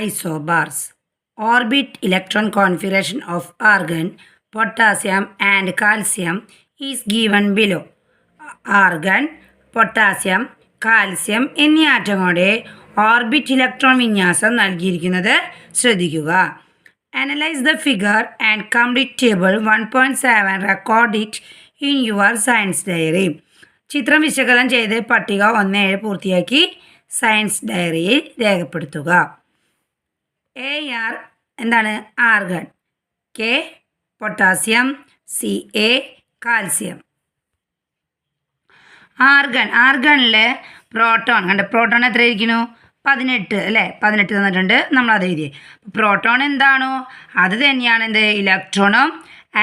Isobars. Orbit electron configuration of argon, potassium and calcium is given below. Argon, പൊട്ടാസ്യം, കാൽസ്യം എന്നീ ആറ്റങ്ങളുടെ orbit electron വിന്യാസം നൽകിയിരിക്കുന്നത് ശ്രദ്ധിക്കുക. Analyse the figure and complete table 1.7 record it in your science diary. ചിത്രം വിശകലനം ചെയ്ത് പട്ടിക 1.7 പൂർത്തിയാക്കി സയൻസ് ഡയറിയിൽ രേഖപ്പെടുത്തുക. AR എന്താണ്? ആർഗൺ. K പൊട്ടാസ്യം, Ca കാൽസ്യം. ആർഗണിലെ പ്രോട്ടോൺ പ്രോട്ടോൺ എത്ര ഇരിക്കുന്നു? 18 അല്ലേ? 18 തന്നിട്ടുണ്ട്, നമ്മളത് എഴുതി. പ്രോട്ടോൺ എന്താണോ അത് തന്നെയാണ് എന്ത്? ഇലക്ട്രോണും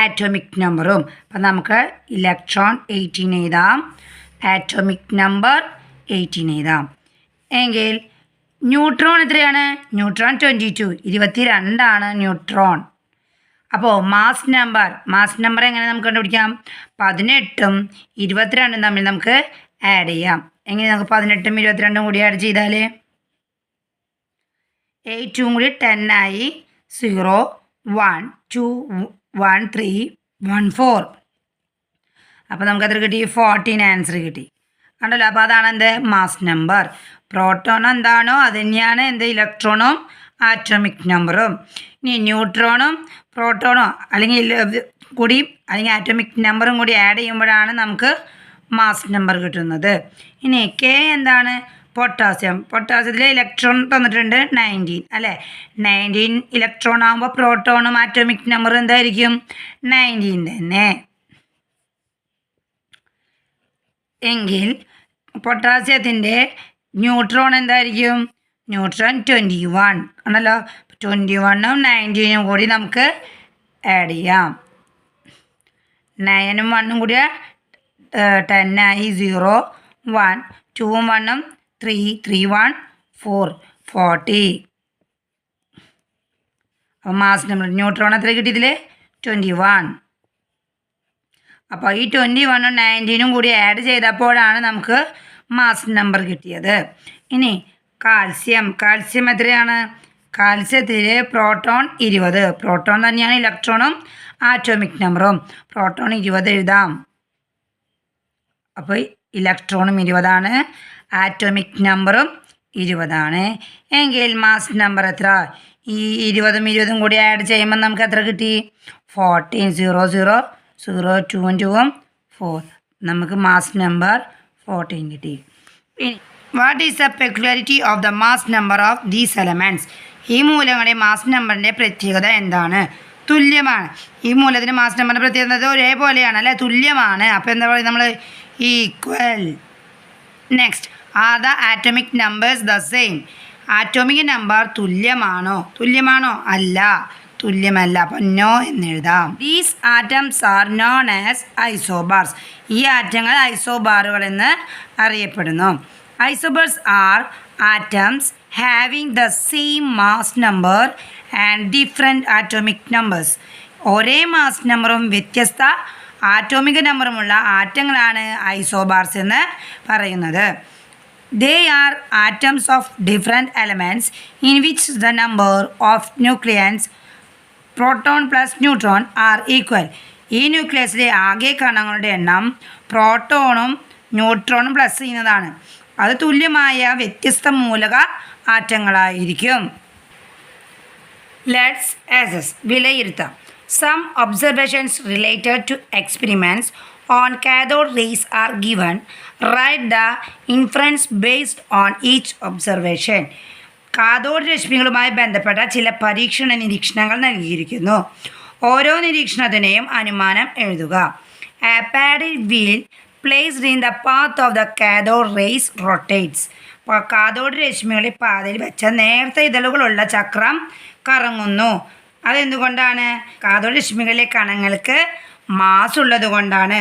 ആറ്റോമിക് നമ്പറും. അപ്പം നമുക്ക് ഇലക്ട്രോൺ 18 എഴുതാം, ആറ്റോമിക് നമ്പർ 18 എഴുതാം. എങ്കിൽ ന്യൂട്രോൺ എത്രയാണ്? Neutron 22, 22 neutron. അപ്പോൾ മാസ് നമ്പർ എങ്ങനെ നമുക്ക് കണ്ടുപിടിക്കാം? 18ഉം 22ഉം തമ്മിൽ നമുക്ക് ആഡ് ചെയ്യാം. എങ്ങനെ നമുക്ക് 18ഉം 22ഉം കൂടി ആഡ് ചെയ്താൽ 8ഉം കൂടി 10 ആയി. 0 1 2 1 3 1 4. അപ്പോൾ നമുക്ക് എത്ര കിട്ടി? 14 ആൻസർ കിട്ടി. കണ്ടല്ലോ? അപ്പോൾ അതാണ് എന്ത്? Mass number. പ്രോട്ടോൺ എന്താണോ അത് തന്നെയാണ് എന്ത്? ഇലക്ട്രോണും ആറ്റോമിക് നമ്പറും. ഇനി ന്യൂട്രോണും പ്രോട്ടോണോ അല്ലെങ്കിൽ അല്ലെങ്കിൽ ആറ്റോമിക് നമ്പറും കൂടി ആഡ് ചെയ്യുമ്പോഴാണ് നമുക്ക് മാസ് നമ്പർ കിട്ടുന്നത്. ഇനി K എന്താണ്? പൊട്ടാസ്യത്തിലെ ഇലക്ട്രോൺ തന്നിട്ടുണ്ട് 19 അല്ലേ? 19 ഇലക്ട്രോൺ ആകുമ്പോൾ പ്രോട്ടോണും ആറ്റോമിക് നമ്പറും എന്തായിരിക്കും? 19 തന്നെ. എങ്കിൽ പൊട്ടാസ്യത്തിൻ്റെ ന്യൂട്രോൺ എന്തായിരിക്കും? ന്യൂട്രോൺ 21 ആണല്ലോ. 21ഉം 19ഉം കൂടി നമുക്ക് ആഡ് ചെയ്യാം. 9ഉം 1ഉം കൂടി 10 ആയി. 0 1 2ഉം 1ഉം 3 3 1 4 40. അപ്പോൾ മാസ് നമ്പർ ന്യൂട്രോൺ എത്ര കിട്ടിയതിൽ? 21. അപ്പോൾ ഈ 21ഉം 19ഉം കൂടി ആഡ് ചെയ്തപ്പോഴാണ് നമുക്ക് മാസ് നമ്പർ കിട്ടിയത്. ഇനി കാൽസ്യം എത്രയാണ്? കാൽസ്യത്തിൽ പ്രോട്ടോൺ 20. പ്രോട്ടോൺ തന്നെയാണ് ഇലക്ട്രോണും ആറ്റോമിക് നമ്പറും. പ്രോട്ടോൺ 20 എഴുതാം. അപ്പോൾ ഇലക്ട്രോണും 20, ആറ്റോമിക് നമ്പറും 20. എങ്കിൽ മാസ് നമ്പർ എത്ര? ഈ 20ഉം 20ഉം കൂടി ആഡ് ചെയ്യുമ്പോൾ നമുക്ക് എത്ര കിട്ടി? 14. 0 0 0 2ഉം 2ഉം 4. നമുക്ക് മാസ് നമ്പർ 14 കിട്ടി. ഇനി what is the peculiarity of the mass number of these elements? ഈ മൂലങ്ങളുടെ മാസ് നമ്പറിൻ്റെ പ്രത്യേകത എന്താണ്? തുല്യമാണ്. ഈ മൂലത്തിന് മാസ് നമ്പറിൻ്റെ പ്രത്യേകത ഒരേപോലെയാണ് അല്ലേ? തുല്യമാണ്. അപ്പോൾ എന്താ പറയുക നമ്മൾ? Equal. Next, are the atomic numbers the same? Atomic number തുല്യമാണോ? അല്ല, തുല്യമല്ല. അപ്പം നോ എന്നെഴുതാം. These atoms are known as isobars. ഈ ആറ്റങ്ങൾ ഐസോബാറുകൾ എന്ന് അറിയപ്പെടുന്നു. Isobars are atoms having the same mass number and different atomic numbers. ഒരേ മാസ് നമ്പറും വ്യത്യസ്ത ആറ്റോമിക് നമ്പറുമുള്ള ആറ്റങ്ങളാണ് ഐസോബാർസ് എന്ന് പറയുന്നത്. They are atoms of different elements in which the number of nucleons, proton plus neutron, are equal. ഈ ന്യൂക്ലിയസിലെ ആകെ കണങ്ങളുടെ എണ്ണം പ്രോട്ടോണും ന്യൂട്രോണും plus ചെയ്യുന്നതാണ്. അത് തുല്യമായ വ്യത്യസ്ത മൂലക ആറ്റങ്ങളായിരിക്കും. Let's assess. വിലയിരുത്താം. Some observations related to experiments on cathode rays are given. Write the inference based on each observation. Cathode രശ്മികളുമായി ബന്ധപ്പെട്ട ചില പരീക്ഷണ നിരീക്ഷണങ്ങൾ നൽകിയിരിക്കുന്നു. ഓരോ നിരീക്ഷണത്തിനെയും അനുമാനം എഴുതുക. A paddle wheel placed in the path of the cathode rays rotates. അപ്പോൾ കാഥോഡ് രശ്മികളെ പാതയിൽ വെച്ച നേർത്ത ഇതളുകളുള്ള ചക്രം കറങ്ങുന്നു. അതെന്തുകൊണ്ടാണ്? കാഥോഡ് രശ്മികളിലെ കണങ്ങൾക്ക് മാസ് ഉള്ളത് കൊണ്ടാണ്.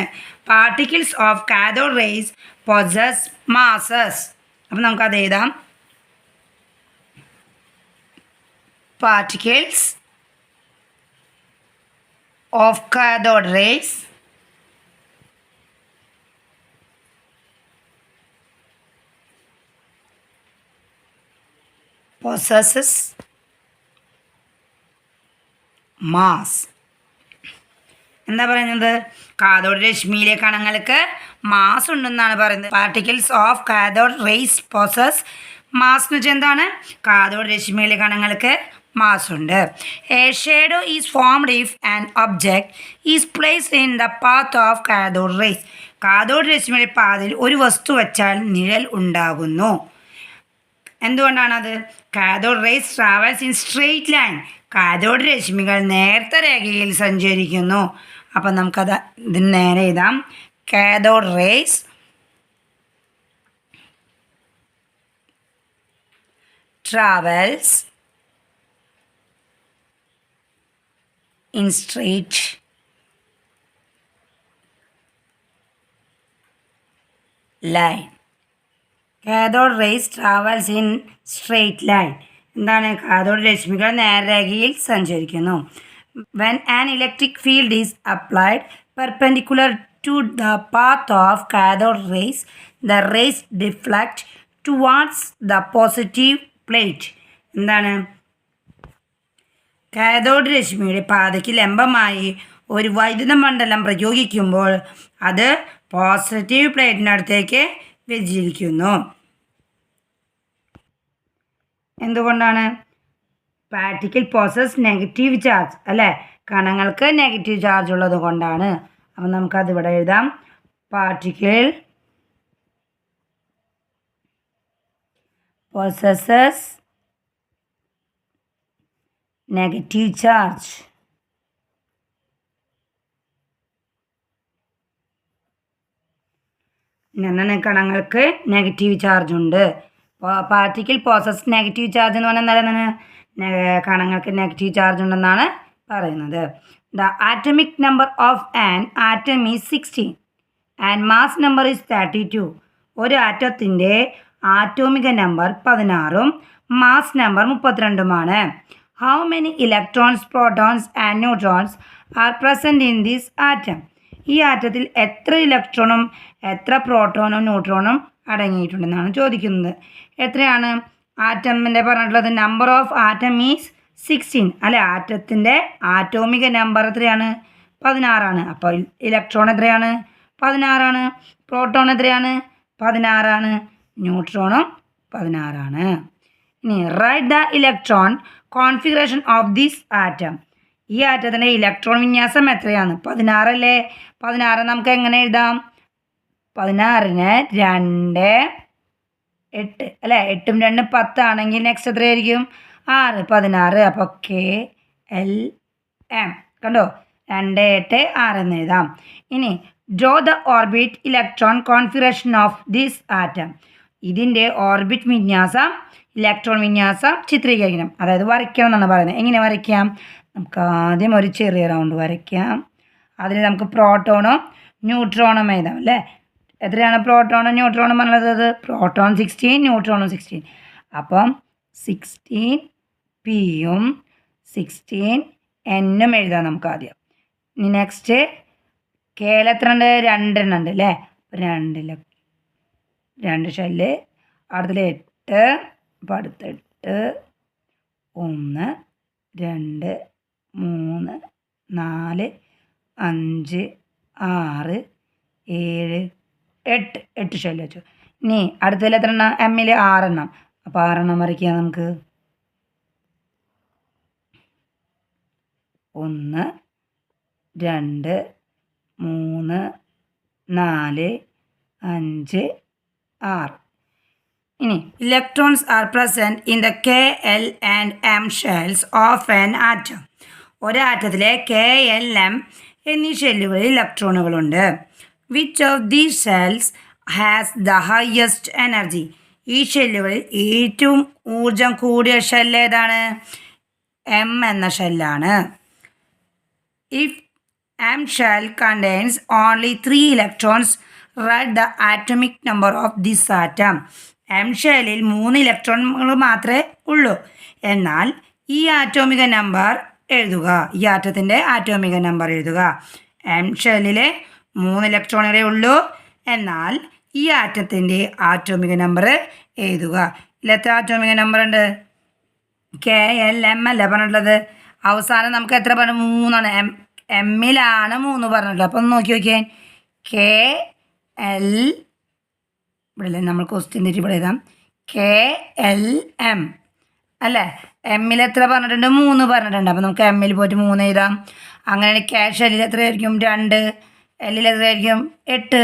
Particles of cathode rays possess masses. അപ്പം നമുക്കത് എഴുതാം. Particles of cathode rays possesses mass. എന്താ പറയുന്നത്? കാഥോഡ് രശ്മിയിലെ കണങ്ങൾക്ക് മാസ് ഉണ്ടെന്നാണ് പറയുന്നത്. Particles of cathode rays possess mass എന്ന് വെച്ചാൽ എന്താണ്? കാഥോഡ് രശ്മിയിലെ കണങ്ങൾക്ക് മാസ് ഉണ്ട്. A shadow is formed if an object is placed in the path of cathode rays. Cathode രശ്മിയുടെ പാതയിൽ ഒരു വസ്തു വച്ചാൽ നിഴൽ ഉണ്ടാകുന്നു. എന്തുകൊണ്ടാണത്? Cathode rays travels in straight line. Cathode രശ്മികൾ നേർത്ത രേഖയിൽ സഞ്ചരിക്കുന്നു. അപ്പം നമുക്കത് ഇതിന് നേരെ എഴുതാം. Cathode rays travels in straight line. Cathode rays travels in straight line. എന്താണ്? കാഥോഡ് രശ്മികൾ നേർരേഖയിൽ സഞ്ചരിക്കുന്നു. When an electric field is applied perpendicular to the path of cathode rays, the rays deflect towards the positive plate. എന്താണ്? Cathode രശ്മിയുടെ പാതയ്ക്ക് ലംബമായി ഒരു വൈദ്യുത മണ്ഡലം പ്രയോഗിക്കുമ്പോൾ അത് പോസിറ്റീവ് പ്ലേറ്റിനടുത്തേക്ക് വ്യതിചലിക്കുന്നു. എന്തുകൊണ്ടാണ്? പാർട്ടിക്കിൾ പോസസ് നെഗറ്റീവ് ചാർജ് അല്ലേ? കണങ്ങൾക്ക് നെഗറ്റീവ് ചാർജ് ഉള്ളത് കൊണ്ടാണ്. അപ്പം നമുക്കത് ഇവിടെ എഴുതാം. Particle possesses negative charge. എന്താണ്? കണങ്ങൾക്ക് നെഗറ്റീവ് ചാർജ് ഉണ്ട്. പാർട്ടിക്കിൾ പോസസ് നെഗറ്റീവ് ചാർജ് എന്ന് പറഞ്ഞാൽ എന്താണ്? കണങ്ങൾക്ക് നെഗറ്റീവ് ചാർജ് ഉണ്ടെന്നാണ് പറയുന്നത്. The atomic number of an atom is 16 and mass number is 32. ഒരു ആറ്റത്തിൻ്റെ ആറ്റോമിക നമ്പർ 16ഉം മാസ് നമ്പർ 32മാണ്. How many electrons, protons and neutrons are present in this atom? ഈ ആറ്റത്തിൽ എത്ര ഇലക്ട്രോണും എത്ര പ്രോട്ടോണും ന്യൂട്രോണും അടങ്ങിയിട്ടുണ്ടെന്നാണ് ചോദിക്കുന്നത്. എത്രയാണ് ആറ്റമിൻ്റെ പറഞ്ഞിട്ടുള്ളത്? നമ്പർ ഓഫ് ആറ്റം ഈസ് 16 അല്ലെ? ആറ്റത്തിൻ്റെ ആറ്റോമിക നമ്പർ എത്രയാണ്? 16ആണ്. അപ്പോൾ ഇലക്ട്രോൺ എത്രയാണ്? 16ആണ്. പ്രോട്ടോൺ എത്രയാണ്? 16ആണ്. ന്യൂട്രോണും 16ആണ്. ഇനി write the electron configuration of this atom. ഈ ആറ്റത്തിൻ്റെ ഇലക്ട്രോൺ വിന്യാസം എത്രയാണ്? 16 അല്ലേ? 16 നമുക്ക് എങ്ങനെ എഴുതാം? 16നെ 2 8 അല്ലേ? 8ഉം 2ഉം 10 ആണെങ്കിൽ നെക്സ്റ്റ് എത്രയായിരിക്കും? 6. 16. അപ്പോൾ KLM കണ്ടോ? 2 8 6 എന്ന് എഴുതാം. ഇനി draw the orbit electron configuration of this atom. ഇതിൻ്റെ ഓർബിറ്റ് വിന്യാസം, ഇലക്ട്രോൺ വിന്യാസം ചിത്രീകരിക്കണം, അതായത് വരയ്ക്കണം എന്നാണ് പറയുന്നത്. എങ്ങനെ വരയ്ക്കാം? നമുക്ക് ആദ്യം ഒരു ചെറിയ റൗണ്ട് വരയ്ക്കാം. അതിൽ നമുക്ക് പ്രോട്ടോണും ന്യൂട്രോണും എഴുതാം അല്ലേ? എത്രയാണ് പ്രോട്ടോണും ന്യൂട്രോണും പറഞ്ഞത്? പ്രോട്ടോൺ 16, ന്യൂട്രോണും 16. അപ്പം 16 Pയും 16 Nഉം എഴുതാം നമുക്ക് ആദ്യം. ഇനി നെക്സ്റ്റ് Kയിൽ എത്ര ഉണ്ട്? 2 എണ്ണം ഉണ്ട് അല്ലേ? 2 ഷെല്ല്. അടുത്തിൽ 8. അപ്പോൾ അടുത്ത 8 1 2 3 4 5 6 7 8 ഷെല്ല് വെച്ചു. ഇനി അടുത്തതിൽ എത്ര എണ്ണം? എമ്മിൽ 6 എണ്ണം. അപ്പോൾ 6 എണ്ണം വരയ്ക്കാം നമുക്ക്. 1 2 3 4 5 6. ഇനി electrons are present in the KL and M shells of an atom. ഒരാറ്റത്തിലെ KL, M എന്നീ ഷെല്ലുകളിൽ ഇലക്ട്രോണുകളുണ്ട്. Which of these shells has the highest energy? ഈ ഷെല്ലുകളിൽ ഏറ്റവും ഊർജം കൂടിയ ഷെല്ല് ഏതാണ്? M എന്ന ഷെല്ലാണ്. If M shell contains only 3 electrons, write the atomic number of this atom. M ഷെല്ലിൽ 3 ഇലക്ട്രോണുകൾ മാത്രമേ ഉള്ളൂ. എന്നാൽ ഈ ആറ്റോമിക നമ്പർ എഴുതുക. ഈ ആറ്റത്തിൻ്റെ ആറ്റോമിക നമ്പർ എഴുതുക. M ഷെല്ലിൽ 3 ഇലക്ട്രോണുകളേ ഉള്ളൂ. എന്നാൽ ഈ ആറ്റത്തിൻ്റെ ആറ്റോമിക നമ്പർ എഴുതുക. ഇതിൽ എത്ര ആറ്റോമിക നമ്പർ ഉണ്ട്? KL, M അല്ല പറഞ്ഞിട്ടുള്ളത്. അവസാനം നമുക്ക് എത്ര പറഞ്ഞു? 3 എമ്മിലാണ് 3 പറഞ്ഞിട്ടുള്ളത്. അപ്പം ഒന്ന് നോക്കി നോക്കിയേ. KL ഇവിടെ നമ്മൾ ക്വസ്റ്റ്യൻ തെറ്റി ഇവിടെ എഴുതാം. KLM അല്ലേ? എമ്മിൽ എത്ര പറഞ്ഞിട്ടുണ്ട്? 3 പറഞ്ഞിട്ടുണ്ട്. അപ്പോൾ നമുക്ക് എമ്മിൽ പോയിട്ട് 3 എഴുതാം. അങ്ങനെയാണ് ക്യാഷ് എല്ലിൽ എത്രയായിരിക്കും? 2. എല്ലിൽ എത്രയായിരിക്കും? 8.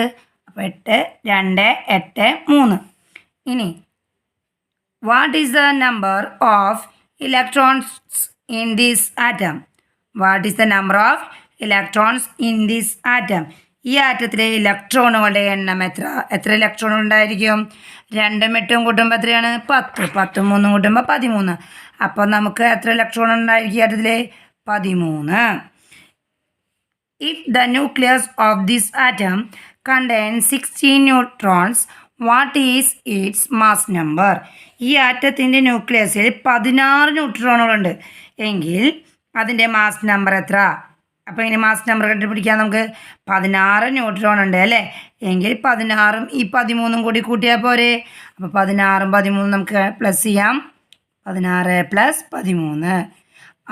അപ്പോൾ 8, 2, 8, 3. ഇനി what is the number of electrons in this atom? What is the number of electrons in this atom? ഈ ആറ്റത്തിലെ ഇലക്ട്രോണുകളുടെ എണ്ണം എത്ര ഇലക്ട്രോണുകൾ ഉണ്ടായിരിക്കും? 2ഉം 8ഉം കൂട്ടുമ്പോൾ എത്രയാണ്? 10. 10ഉം 3ഉം കൂട്ടുമ്പോൾ 13. അപ്പോൾ നമുക്ക് എത്ര ഇലക്ട്രോൺ ഉണ്ടായിരിക്കും ഈ ആറ്റത്തിൽ? 13. If the nucleus of this atom contains 16 neutrons, what is its mass number? ഈ ആറ്റത്തിൻ്റെ ന്യൂക്ലിയസിൽ 16 ന്യൂട്രോണുകളുണ്ട് എങ്കിൽ അതിൻ്റെ മാസ് നമ്പർ എത്ര? അപ്പോൾ ഇങ്ങനെ മാസ് നമ്പർ കണ്ടുപിടിക്കാൻ നമുക്ക് 16 ന്യൂട്രോൺ ഉണ്ട് അല്ലേ? എങ്കിൽ 16ഉം ഈ 13ഉം കൂടി കൂട്ടിയാൽ പോരെ? അപ്പോൾ 16ഉം 13ഉം നമുക്ക് പ്ലസ് ചെയ്യാം. 16 + 13.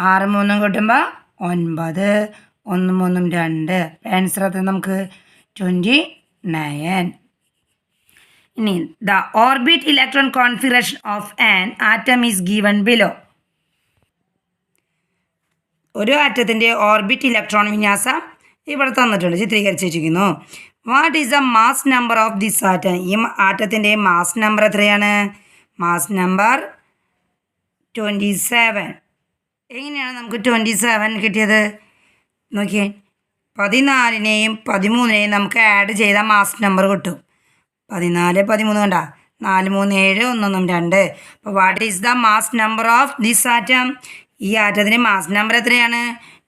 6ഉം 3ഉം കൂട്ടുമ്പോൾ 9. 1ഉം 3ഉം 2. ആൻസർ എത്ര നമുക്ക്? 29. ഇനി the orbit electron configuration of an atom is given below. ഒരു ആറ്റത്തിൻ്റെ ഓർബിറ്റ് ഇലക്ട്രോൺ വിന്യാസം ഇവിടെ തന്നിട്ടുണ്ട്, ചിത്രീകരിച്ച് വെച്ചിരിക്കുന്നു. What is the mass number of this atom? ഈ ആറ്റത്തിൻ്റെ മാസ് നമ്പർ എത്രയാണ്? Mass number 27. എങ്ങനെയാണ് നമുക്ക് 27 കിട്ടിയത്? നോക്കിയേ, 14നെയും 13നെയും നമുക്ക് ആഡ് ചെയ്ത മാസ് നമ്പർ കിട്ടും. 14, 13 കണ്ട 4, 3, 7, 1, 1, 2. അപ്പോൾ what is the mass number of this atom? ഈ ആറ്റത്തിൻ്റെ മാസ് നമ്പർ എത്രയാണ്?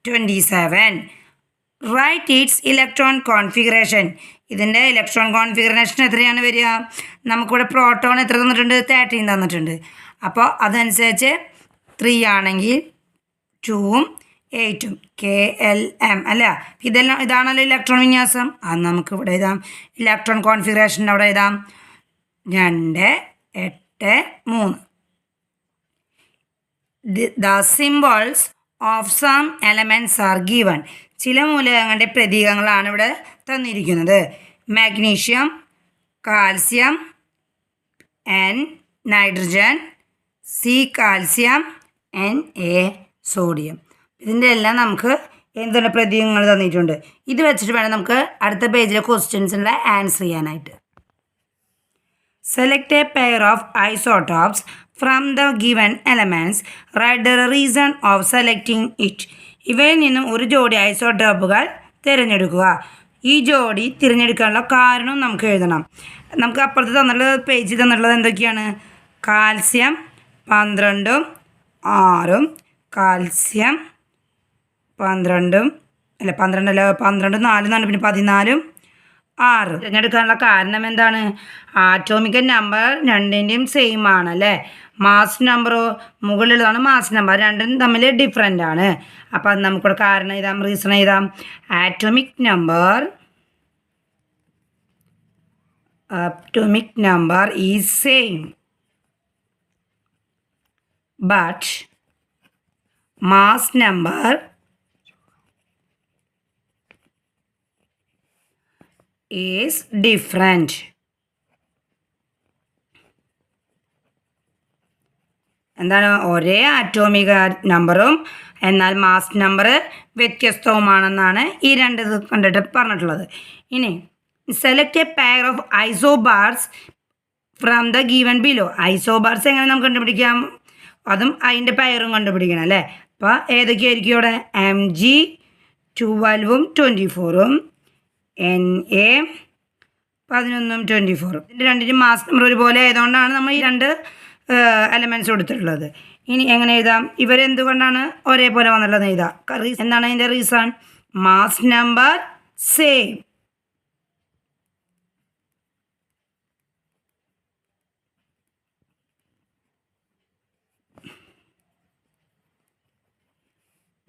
27. Write its electron configuration. ഇതിൻ്റെ ഇലക്ട്രോൺ കോൺഫിഗറേഷൻ എത്രയാണ് വരിക? നമുക്കിവിടെ പ്രോട്ടോൺ എത്ര തന്നിട്ടുണ്ട്? 13 തന്നിട്ടുണ്ട്. അപ്പോൾ അതനുസരിച്ച് 3 ആണെങ്കിൽ 2ഉം 8ഉം KLM അല്ല, ഇതാണല്ലോ ഇലക്ട്രോൺ വിന്യാസം. അത് നമുക്ക് ഇവിടെ എഴുതാം. ഇലക്ട്രോൺ കോൺഫിഗറേഷൻ അവിടെ എഴുതാം 2, 8, 3. The symbols of some elements are given. ചില മൂലകങ്ങളുടെ പ്രതീകങ്ങളാണ് ഇവിടെ തന്നിരിക്കുന്നത്. Magnesium, calcium, N nitrogen, C calcium, Na sodium. ഇതിൻ്റെ എല്ലാം നമുക്ക് എന്തെല്ലാം പ്രതീകങ്ങൾ തന്നിട്ടുണ്ട്. ഇത് വെച്ചിട്ട് വേണം നമുക്ക് അടുത്ത പേജിലെ ക്വസ്റ്റ്യൻസിൻ്റെ ആൻസർ ചെയ്യാനായിട്ട്. Select a pair of isotopes from the given elements. Write the reason of selecting it. ഇവയിൽ നിന്നും ഒരു ജോഡി ഐസോട്ടോപ്പുകൾ തിരഞ്ഞെടുക്കുക. ഈ ജോഡി തിരഞ്ഞെടുക്കാനുള്ള കാരണം നമുക്ക് എഴുതണം. നമുക്ക് അപ്പുറത്ത് തന്നിട്ടുള്ള പേജിൽ തന്നിട്ടുള്ളത് എന്തൊക്കെയാണ്? കാൽസ്യം 12ഉം 6ഉം, കാൽസ്യം 12ഉം അല്ല 12 4 എന്നാണ്, പിന്നെ 14ഉം 6. തിരഞ്ഞെടുക്കാനുള്ള കാരണം എന്താണ്? ആറ്റോമിക് നമ്പർ രണ്ടിൻ്റെയും സെയിം ആണ് അല്ലേ? മാസ് നമ്പറോ മുകളിലുള്ളതാണ് മാസ് നമ്പർ, രണ്ടും തമ്മിൽ ഡിഫറെൻ്റ് ആണ്. അപ്പോൾ അത് നമുക്കിവിടെ കാരണം എഴുതാം, റീസൺ എഴുതാം. Atomic number is same but mass number is different. എന്താണ്? ഒരേ ആറ്റോമിക നമ്പറും എന്നാൽ മാസ് നമ്പർ വ്യത്യസ്തവുമാണെന്നാണ് ഈ രണ്ട് ഇത് കണ്ടിട്ട് പറഞ്ഞിട്ടുള്ളത്. ഇനി select A pair of isobars from the given below. Isobars എങ്ങനെ നമുക്ക് കണ്ടുപിടിക്കാം? അതും അതിൻ്റെ പെയറും കണ്ടുപിടിക്കണം അല്ലേ? അപ്പോൾ ഏതൊക്കെയായിരിക്കും ഇവിടെ? Mg12ഉം 24ഉം, Na 11ഉം 24ഉം. ഇതിൻ്റെ രണ്ടിനും മാസ് നമ്പർ ഒരുപോലെ ആയതുകൊണ്ടാണ് നമ്മൾ ഈ രണ്ട് എലമെൻറ്റ്സ് കൊടുത്തിട്ടുള്ളത്. ഇനി എങ്ങനെ എഴുതാം? ഇവരെന്തുകൊണ്ടാണ് ഒരേപോലെ വന്നിട്ടുള്ളത് എഴുതാം. എന്താണ് അതിൻ്റെ reason? Mass number same.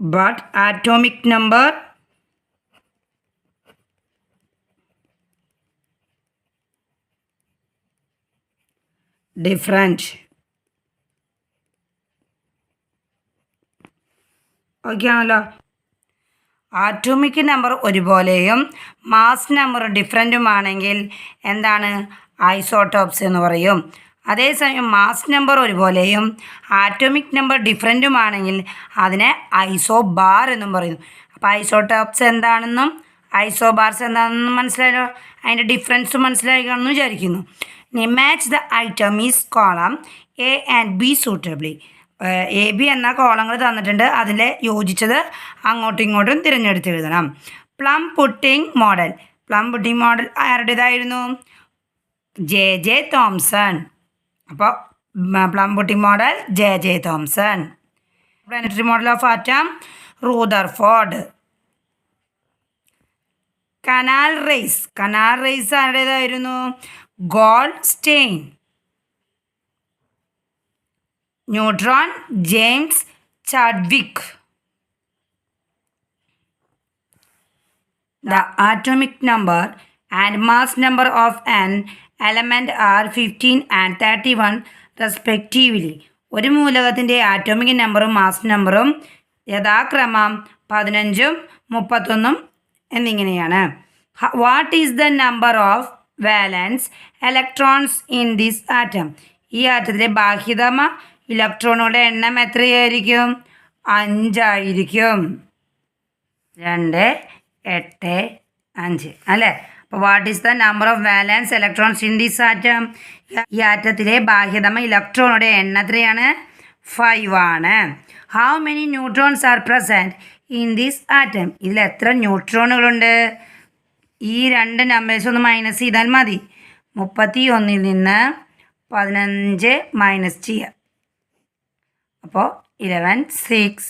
But atomic number different. Okay ആണല്ലോ. ആറ്റോമിക് നമ്പർ ഒരുപോലെയും മാസ് നമ്പർ ഡിഫറൻറ്റുമാണെങ്കിൽ എന്താണ്? ഐസോട്ടോപ്സ് എന്ന് പറയും. അതേസമയം മാസ് നമ്പർ ഒരുപോലെയും ആറ്റോമിക് നമ്പർ ഡിഫറൻറ്റുമാണെങ്കിൽ അതിനെ ഐസോബാർ എന്നും പറയുന്നു. അപ്പോൾ ഐസോട്ടോപ്സ് എന്താണെന്നും ഐസോബാർസ് എന്താണെന്നും മനസ്സിലായല്ലോ. അതിൻ്റെ ഡിഫറൻസ് മനസ്സിലായി കാണുമെന്ന് വിചാരിക്കുന്നു. ഇനി match the items column A and B suitably. A B എന്ന കോളങ്ങൾ തന്നിട്ടുണ്ട്. അതിൽ യോജിച്ചത് അങ്ങോട്ടും ഇങ്ങോട്ടും തിരഞ്ഞെടുത്ത് എഴുതണം. Plum pudding model. Plum pudding model ആരുടേതായിരുന്നു? J Thomson. അപ്പോൾ plum pudding model J Thomson. Planetary model of atom Rutherford. Canal rays ആരുടേതായിരുന്നു? Goldstein. Neutron James Chadwick. The atomic number and mass number of an element are 15 and 31 respectively. ഒരു മൂലകത്തിൻ്റെ atomic നമ്പറും mass നമ്പറും യഥാക്രമം 15ഉം 31ഉം എന്നിങ്ങനെയാണ്. What is the number of വാലൻസ് electrons in this atom? ഈ ആറ്റത്തിലെ ബാഹ്യതമ ഇലക്ട്രോണുകളുടെ എണ്ണം എത്രയായിരിക്കും? 5 ആയിരിക്കും. 2, 8, 5 അല്ലേ? അപ്പോൾ what is the number of വാലൻസ് electrons in this atom? ഈ ആറ്റത്തിലെ ബാഹ്യതമ ഇലക്ട്രോണുടെ എണ്ണം എത്രയാണ്? 5 ആണ്. How many neutrons are present in this atom? ഇതിൽ എത്ര ന്യൂട്രോണുകളുണ്ട്? ഈ 2 നമ്പേഴ്സ് ഒന്ന് മൈനസ് ചെയ്താൽ മതി. 31ൽ നിന്ന് 15 മൈനസ് ചെയ്യുക. അപ്പോൾ 11, 6,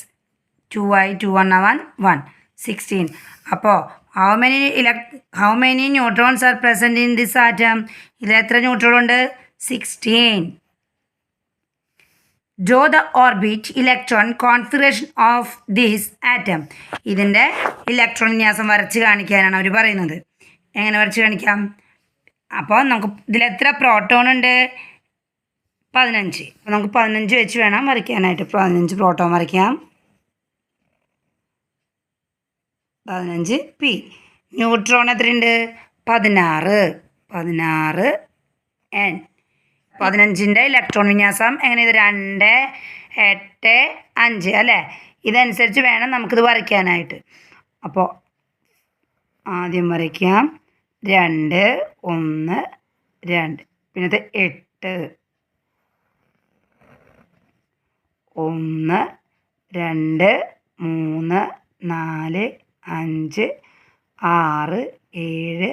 2i, 2 1 1, 16. അപ്പോൾ how many neutrons are present in this atom? ഇതിൽ എത്ര ന്യൂട്രോൺ ഉണ്ട്? 16. Draw the orbit electron configuration of this atom. ഇതിൻ്റെ ഇലക്ട്രോൺ വിന്യാസം വരച്ച് കാണിക്കാനാണ് അവർ പറയുന്നത്. എങ്ങനെ വരച്ച് കാണിക്കാം? അപ്പോൾ നമുക്ക് ഇതിലെത്ര പ്രോട്ടോൺ ഉണ്ട്? 15. അപ്പോൾ നമുക്ക് 15 വെച്ച് വേണം വരയ്ക്കാനായിട്ട്. 15 പ്രോട്ടോൺ വരയ്ക്കാം. 15 പി. ന്യൂട്രോൺ എത്രയുണ്ട്? 16 എൻ. 15ൻ്റെ ഇലക്ട്രോൺ വിന്യാസം എങ്ങനെ? ഇത് 2, 8, 5 അല്ലേ? ഇതനുസരിച്ച് വേണം നമുക്കിത് വരയ്ക്കാനായിട്ട്. അപ്പോൾ ആദ്യം വരയ്ക്കാം 2, 1, 2. പിന്നെ ഇത് 8, 1, 2, 3, 4, 5, 6, 7,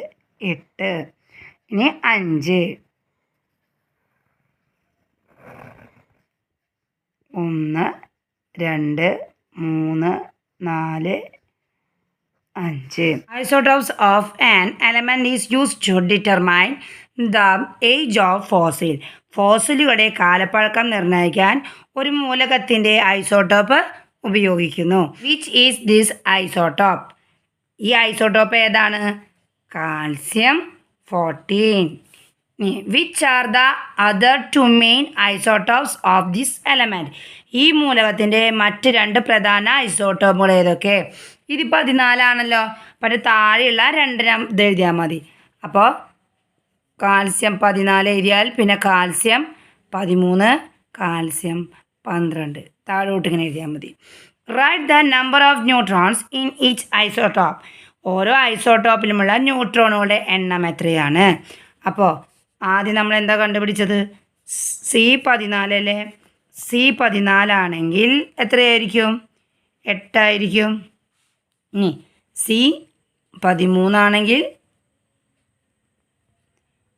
8. ഇനി 5. 1, 2, 3, 4, 5. Isotopes of an element is used to determine the age of fossil. ഫോസിലുകളുടെ കാലപ്പഴക്കം നിർണ്ണയിക്കാൻ ഒരു മൂലകത്തിൻ്റെ ഐസോട്ടോപ്പ് ഉപയോഗിക്കുന്നു. Which is this isotope? ഈ ഐസോട്ടോപ്പ് ഏതാണ്? Calcium 14. Which are the other 2 main isotopes of this element? ഈ മൂലകത്തിൻ്റെ മറ്റ് 2 പ്രധാന ഐസോട്ടോപ്പുകൾ ഏതൊക്കെ? ഇത് 14 ആണല്ലോ. അപ്പോൾ താഴെയുള്ള 2 ഇത് എഴുതിയാൽ മതി. അപ്പോൾ കാൽസ്യം 14 എഴുതിയാൽ പിന്നെ കാൽസ്യം 13, കാൽസ്യം 12 താഴോട്ട് ഇങ്ങനെ എഴുതിയാൽ മതി. Write the number of neutrons in each isotope. ഓരോ ഐസോട്ടോപ്പിലുമുള്ള ന്യൂട്രോണുകളുടെ എണ്ണം എത്രയാണ്? അപ്പോൾ ആദ്യം നമ്മൾ എന്താ കണ്ടുപിടിച്ചത്? C14 അല്ലേ? C14 ആണെങ്കിൽ എത്രയായിരിക്കും? 8 ആയിരിക്കും. ഇനി C13 ആണെങ്കിൽ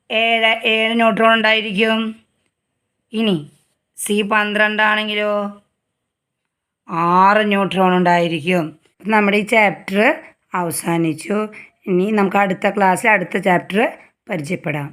7 ന്യൂട്രോൺ ഉണ്ടായിരിക്കും. ഇനി C12 ആണെങ്കിലോ 6 ന്യൂട്രോൺ ഉണ്ടായിരിക്കും. നമ്മുടെ ഈ ചാപ്റ്റർ അവസാനിച്ചു. ഇനി നമുക്ക് അടുത്ത ക്ലാസ്സിൽ അടുത്ത ചാപ്റ്റർ പരിചയപ്പെടാം.